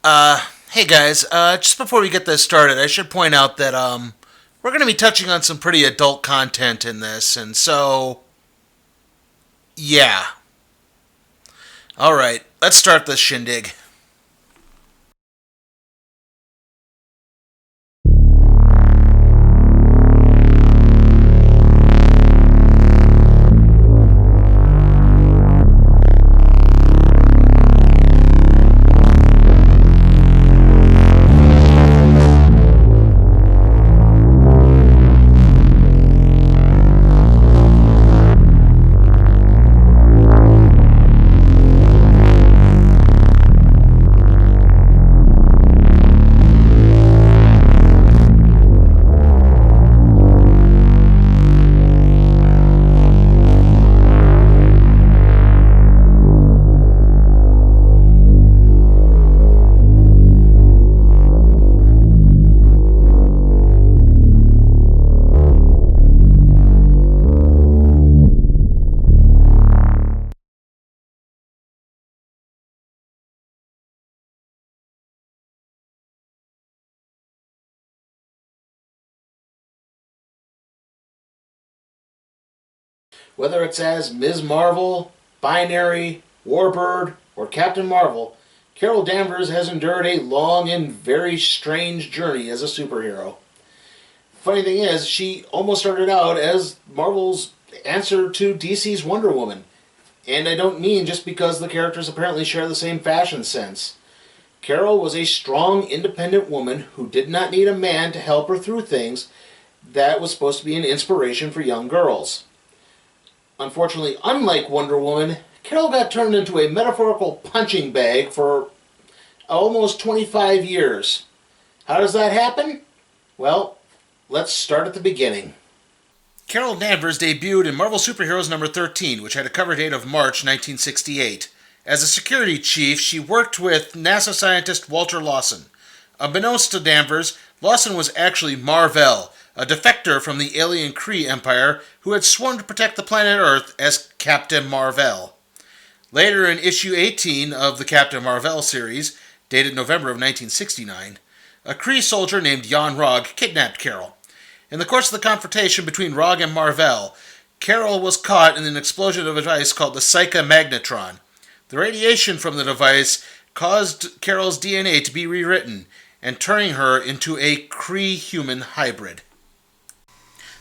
Hey guys, just before we get this started, I should point out that, we're gonna be touching on some pretty adult content in this, and so, yeah. Alright, let's start this shindig. Whether it's as Ms. Marvel, Binary, Warbird, or Captain Marvel, Carol Danvers has endured a long and very strange journey as a superhero. Funny thing is, she almost started out as Marvel's answer to DC's Wonder Woman. And I don't mean just because the characters apparently share the same fashion sense. Carol was a strong, independent woman who did not need a man to help her through things that was supposed to be an inspiration for young girls. Unfortunately, unlike Wonder Woman, Carol got turned into a metaphorical punching bag for almost 25 years. How does that happen? Well, let's start at the beginning. Carol Danvers debuted in Marvel Superheroes number 13, which had a cover date of March 1968. As a security chief, she worked with NASA scientist Walter Lawson. Unbeknownst to Danvers, Lawson was actually Mar-Vell, a defector from the alien Kree Empire who had sworn to protect the planet Earth as Captain Mar-Vell. Later in issue 18 of the Captain Mar-Vell series, dated November of 1969, a Kree soldier named Jan Rog kidnapped Carol. In the course of the confrontation between Rog and Mar-Vell, Carol was caught in an explosion of a device called the Psycha Magnetron. The radiation from the device caused Carol's DNA to be rewritten, and turning her into a Kree-human hybrid.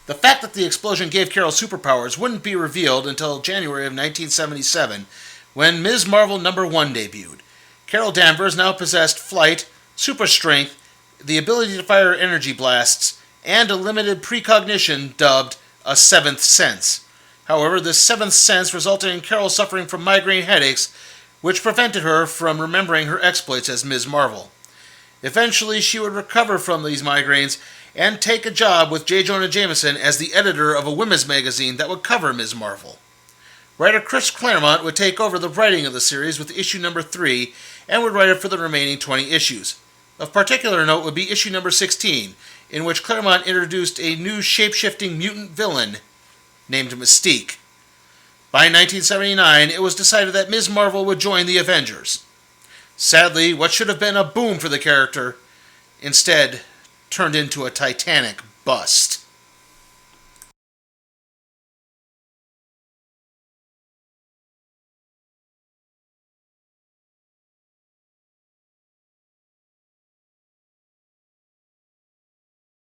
The fact that the explosion gave Carol superpowers wouldn't be revealed until January of 1977, when Ms. Marvel number 1 debuted. Carol Danvers now possessed flight, super strength, the ability to fire energy blasts, and a limited precognition dubbed a seventh sense. However, this seventh sense resulted in Carol suffering from migraine headaches, which prevented her from remembering her exploits as Ms. Marvel. Eventually, she would recover from these migraines and take a job with J. Jonah Jameson as the editor of a women's magazine that would cover Ms. Marvel. Writer Chris Claremont would take over the writing of the series with issue number 3 and would write it for the remaining 20 issues. Of particular note would be issue number 16, in which Claremont introduced a new shape-shifting mutant villain named Mystique. By 1979, it was decided that Ms. Marvel would join the Avengers. Sadly, what should have been a boom for the character instead turned into a Titanic bust.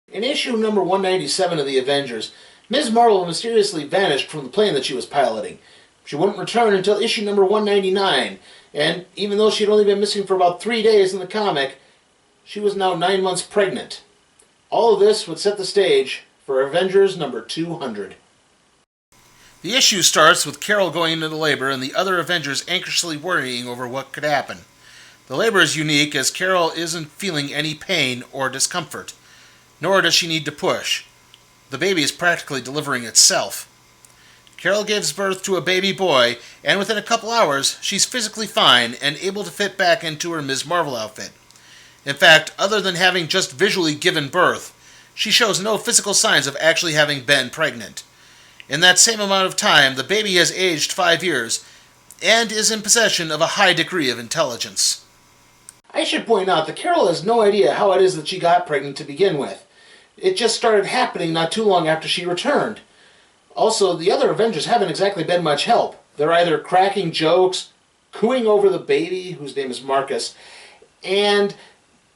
In issue number 197 of the Avengers, Ms. Marvel mysteriously vanished from the plane that she was piloting. She wouldn't return until issue number 199, and even though she'd only been missing for about 3 days in the comic, she was now 9 months pregnant. All of this would set the stage for Avengers number 200. The issue starts with Carol going into labor and the other Avengers anxiously worrying over what could happen. The labor is unique as Carol isn't feeling any pain or discomfort, nor does she need to push. The baby is practically delivering itself. Carol gives birth to a baby boy, and within a couple hours, she's physically fine and able to fit back into her Ms. Marvel outfit. In fact, other than having just visually given birth, she shows no physical signs of actually having been pregnant. In that same amount of time, the baby has aged 5 years and is in possession of a high degree of intelligence. I should point out that Carol has no idea how it is that she got pregnant to begin with. It just started happening not too long after she returned. Also, the other Avengers haven't exactly been much help. They're either cracking jokes, cooing over the baby, whose name is Marcus, and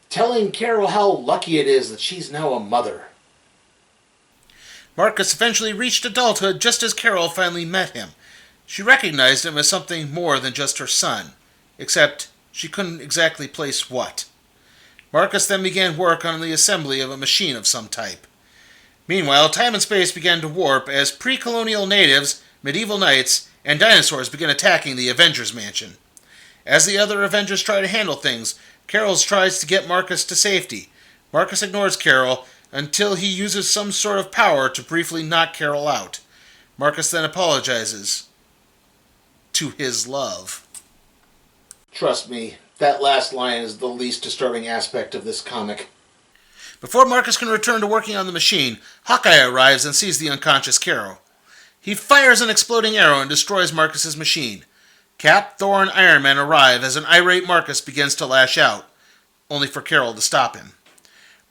telling Carol how lucky it is that she's now a mother. Marcus eventually reached adulthood just as Carol finally met him. She recognized him as something more than just her son, except she couldn't exactly place what. Marcus then began work on the assembly of a machine of some type. Meanwhile, time and space began to warp as pre-colonial natives, medieval knights, and dinosaurs began attacking the Avengers mansion. As the other Avengers try to handle things, Carol tries to get Marcus to safety. Marcus ignores Carol until he uses some sort of power to briefly knock Carol out. Marcus then apologizes to his love. Trust me, that last line is the least disturbing aspect of this comic. Before Marcus can return to working on the machine, Hawkeye arrives and sees the unconscious Carol. He fires an exploding arrow and destroys Marcus's machine. Cap, Thor, and Iron Man arrive as an irate Marcus begins to lash out, only for Carol to stop him.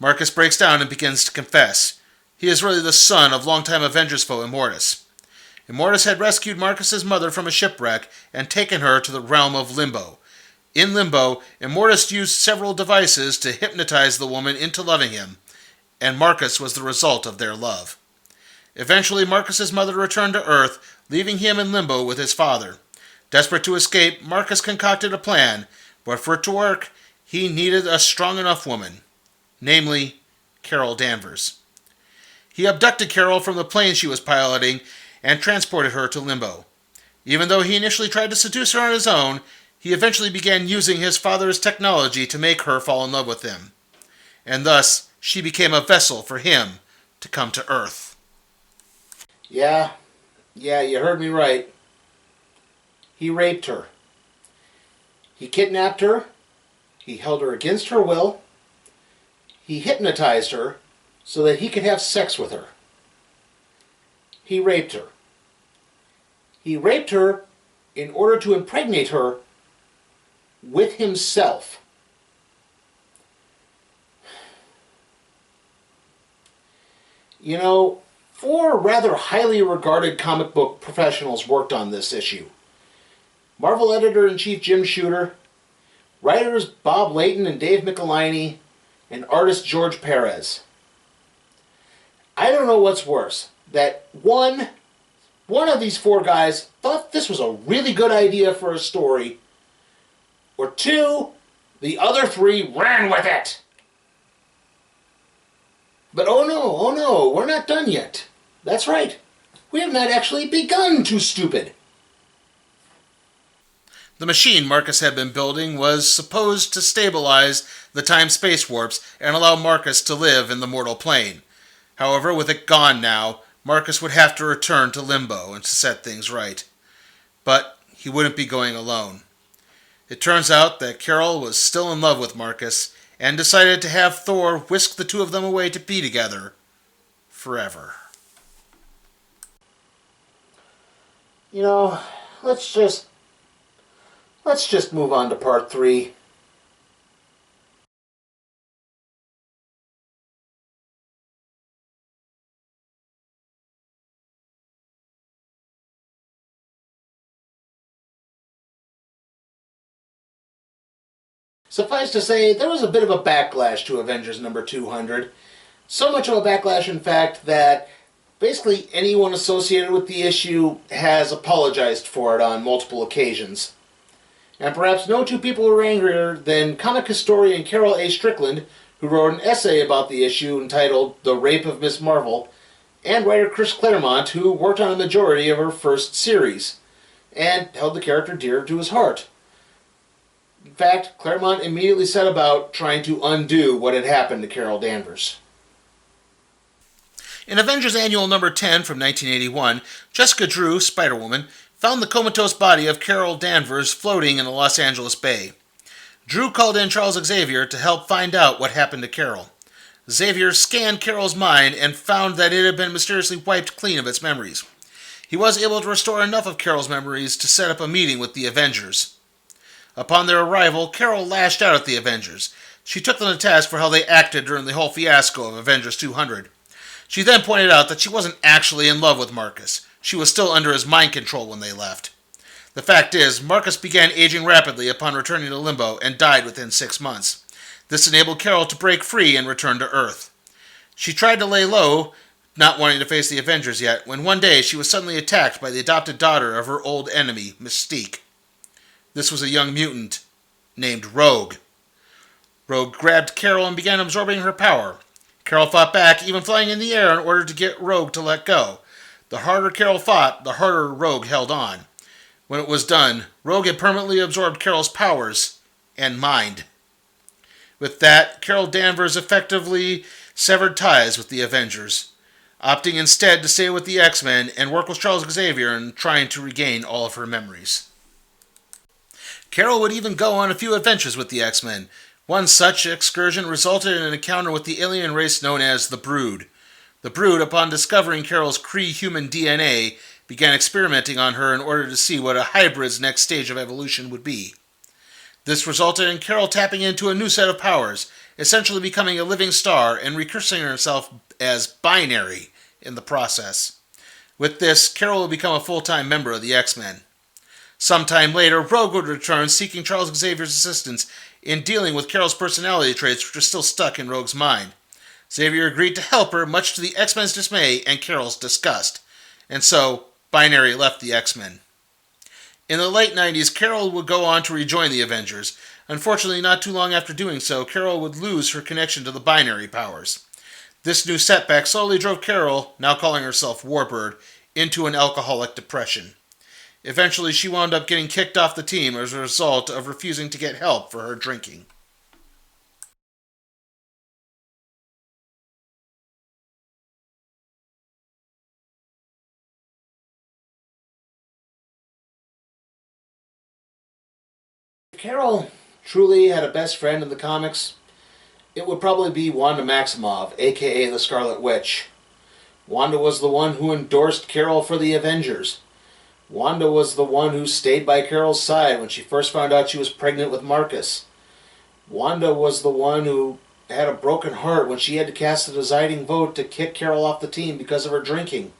Marcus breaks down and begins to confess. He is really the son of longtime Avengers foe Immortus. Immortus had rescued Marcus's mother from a shipwreck and taken her to the realm of Limbo. In Limbo, Immortus used several devices to hypnotize the woman into loving him, and Marcus was the result of their love. Eventually, Marcus's mother returned to Earth, leaving him in Limbo with his father. Desperate to escape, Marcus concocted a plan, but for it to work, he needed a strong enough woman, namely, Carol Danvers. He abducted Carol from the plane she was piloting and transported her to Limbo. Even though he initially tried to seduce her on his own, he eventually began using his father's technology to make her fall in love with him. And thus, she became a vessel for him to come to Earth. Yeah, you heard me right. He raped her. He kidnapped her. He held her against her will. He hypnotized her so that he could have sex with her. He raped her. He raped her in order to impregnate her with himself. You know, 4 rather highly regarded comic book professionals worked on this issue. Marvel Editor-in-Chief Jim Shooter, writers Bob Layton and Dave Michelinie, and artist George Perez. I don't know what's worse, that one of these 4 guys thought this was a really good idea for a story, or 2, the other 3 ran with it. But oh no, we're not done yet. That's right. We have not actually begun to stupid. The machine Marcus had been building was supposed to stabilize the time-space warps and allow Marcus to live in the mortal plane. However, with it gone now, Marcus would have to return to Limbo and to set things right. But he wouldn't be going alone. It turns out that Carol was still in love with Marcus and decided to have Thor whisk the 2 of them away to be together forever. You know, let's just move on to part 3. Suffice to say, there was a bit of a backlash to Avengers number 200. So much of a backlash, in fact, that basically anyone associated with the issue has apologized for it on multiple occasions. And perhaps no 2 people were angrier than comic historian Carol A. Strickland, who wrote an essay about the issue entitled The Rape of Miss Marvel, and writer Chris Claremont, who worked on a majority of her first series, and held the character dear to his heart. In fact, Claremont immediately set about trying to undo what had happened to Carol Danvers. In Avengers Annual number 10 from 1981, Jessica Drew, Spider-Woman, found the comatose body of Carol Danvers floating in the Los Angeles Bay. Drew called in Charles Xavier to help find out what happened to Carol. Xavier scanned Carol's mind and found that it had been mysteriously wiped clean of its memories. He was able to restore enough of Carol's memories to set up a meeting with the Avengers. Upon their arrival, Carol lashed out at the Avengers. She took them to task for how they acted during the whole fiasco of Avengers 200. She then pointed out that she wasn't actually in love with Marcus. She was still under his mind control when they left. The fact is, Marcus began aging rapidly upon returning to Limbo and died within 6 months. This enabled Carol to break free and return to Earth. She tried to lay low, not wanting to face the Avengers yet, when one day she was suddenly attacked by the adopted daughter of her old enemy, Mystique. This was a young mutant named Rogue. Rogue grabbed Carol and began absorbing her power. Carol fought back, even flying in the air in order to get Rogue to let go. The harder Carol fought, the harder Rogue held on. When it was done, Rogue had permanently absorbed Carol's powers and mind. With that, Carol Danvers effectively severed ties with the Avengers, opting instead to stay with the X-Men and work with Charles Xavier in trying to regain all of her memories. Carol would even go on a few adventures with the X-Men. One such excursion resulted in an encounter with the alien race known as the Brood. The Brood, upon discovering Carol's Kree-human DNA, began experimenting on her in order to see what a hybrid's next stage of evolution would be. This resulted in Carol tapping into a new set of powers, essentially becoming a living star and recursing herself as binary in the process. With this, Carol would become a full-time member of the X-Men. Sometime later, Rogue would return, seeking Charles Xavier's assistance in dealing with Carol's personality traits which were still stuck in Rogue's mind. Xavier agreed to help her, much to the X-Men's dismay and Carol's disgust. And so, Binary left the X-Men. In the late 90s, Carol would go on to rejoin the Avengers. Unfortunately, not too long after doing so, Carol would lose her connection to the Binary powers. This new setback slowly drove Carol, now calling herself Warbird, into an alcoholic depression. Eventually, she wound up getting kicked off the team as a result of refusing to get help for her drinking. If Carol truly had a best friend in the comics, it would probably be Wanda Maximoff, aka the Scarlet Witch. Wanda was the one who endorsed Carol for the Avengers. Wanda was the one who stayed by Carol's side when she first found out she was pregnant with Marcus. Wanda was the one who had a broken heart when she had to cast the deciding vote to kick Carol off the team because of her drinking.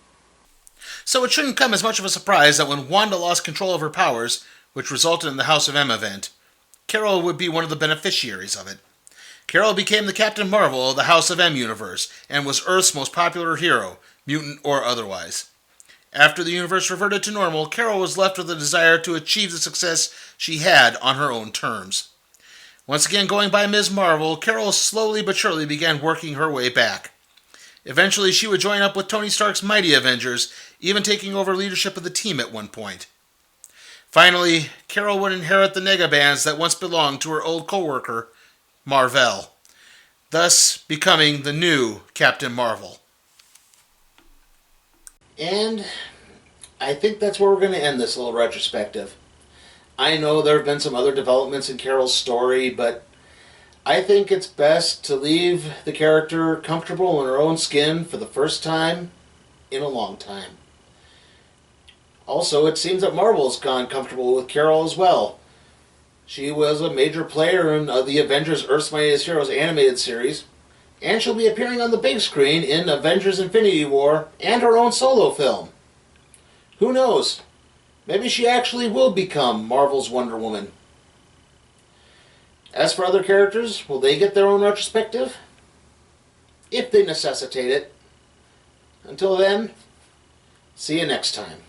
So it shouldn't come as much of a surprise that when Wanda lost control of her powers, which resulted in the House of M event, Carol would be one of the beneficiaries of it. Carol became the Captain Marvel of the House of M universe and was Earth's most popular hero, mutant or otherwise. After the universe reverted to normal, Carol was left with the desire to achieve the success she had on her own terms. Once again going by Ms. Marvel, Carol slowly but surely began working her way back. Eventually, she would join up with Tony Stark's mighty Avengers, even taking over leadership of the team at one point. Finally, Carol would inherit the negabands that once belonged to her old co-worker, Mar-Vell, thus becoming the new Captain Marvel. And I think that's where we're going to end this little retrospective. I know there have been some other developments in Carol's story, but I think it's best to leave the character comfortable in her own skin for the first time in a long time. Also, it seems that Marvel's gone comfortable with Carol as well. She was a major player in the Avengers Earth's Mightiest Heroes animated series, and she'll be appearing on the big screen in Avengers Infinity War and her own solo film. Who knows? Maybe she actually will become Marvel's Wonder Woman. As for other characters, will they get their own retrospective? If they necessitate it. Until then, see you next time.